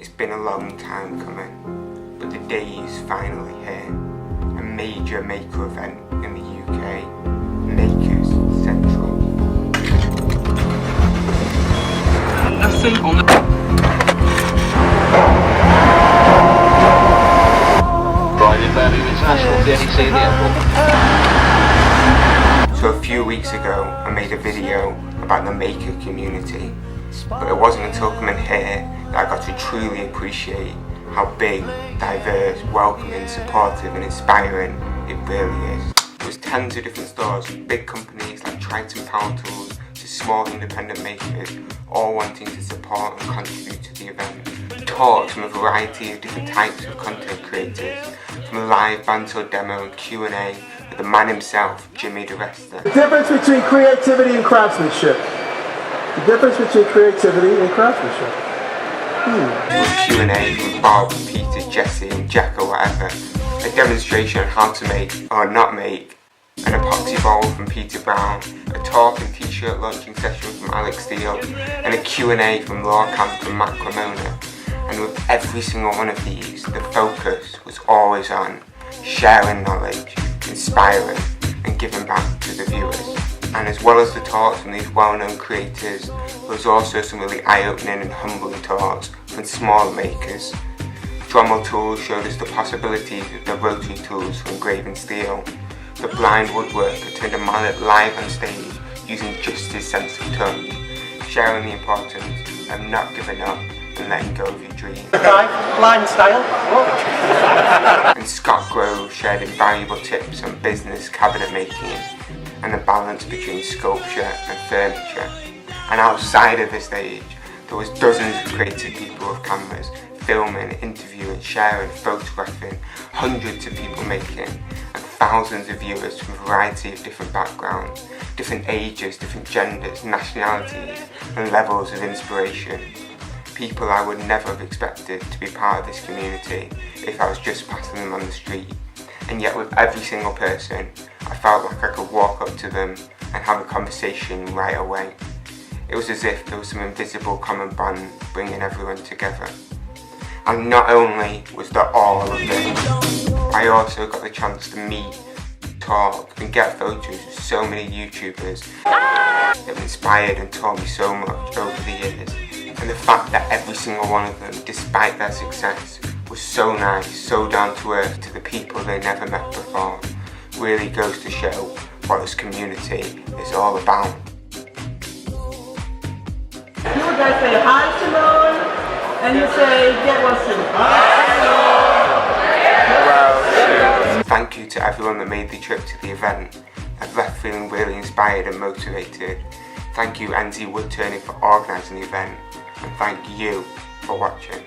It's been a long time coming, but the day is finally here. A major maker event in the UK, Makers Central. Nothing on the... Private value international DNC in the airport. So a few weeks ago I made a video about the maker community, but it wasn't until coming here that I got to truly appreciate how big, diverse, welcoming, supportive and inspiring it really is. There was tons of different stores from big companies like Triton Power Tools to small independent makers, all wanting to support and contribute to the event. Talks from a variety of different types of content creators, from a live banter demo and Q&A with the man himself, Jimmy the Wrestler. The difference between creativity and craftsmanship. The difference between creativity and craftsmanship. Q&A from Bob, Peter, Jesse and Jack or whatever. A demonstration on how to make or not make an epoxy bowl from Peter Brown, a talk and t-shirt launching session from Alex Steele, and a Q&A from Law Camp and Matt Cremona. And with every single one of these, the focus was always on sharing knowledge, inspiring and giving back to the viewers. And as well as the talks from these well-known creators, there was also some really eye-opening and humbling talks from small makers. Dremel Tools showed us the possibilities of their rotary tools for engraving steel. The blind woodworker turned a mallet live on stage using just his sense of touch, sharing the importance of not giving up and letting go of your dreams. Blind style. And Scott Grove shared invaluable tips on business cabinet making and the balance between sculpture and furniture. And outside of the stage, there was dozens of creative people with cameras, filming, interviewing, sharing, photographing, hundreds of people making, and thousands of viewers from a variety of different backgrounds, different ages, different genders, nationalities, and levels of inspiration. People I would never have expected to be part of this community if I was just passing them on the street. And yet with every single person, I felt like I could walk up to them and have a conversation right away. It was as if there was some invisible common bond bringing everyone together. And not only was there all of this, I also got the chance to meet, talk and get photos with so many YouTubers that have inspired and taught me so much over the years. And the fact that every single one of them, despite their success, was so nice, so down to earth to the people they never met before, really goes to show what this community is all about. You guys say hi, Simone, and you say get well soon. Hello. Thank you to everyone that made the trip to the event. I've left feeling really inspired and motivated. Thank you NZ Woodturning for organising the event, and thank you for watching.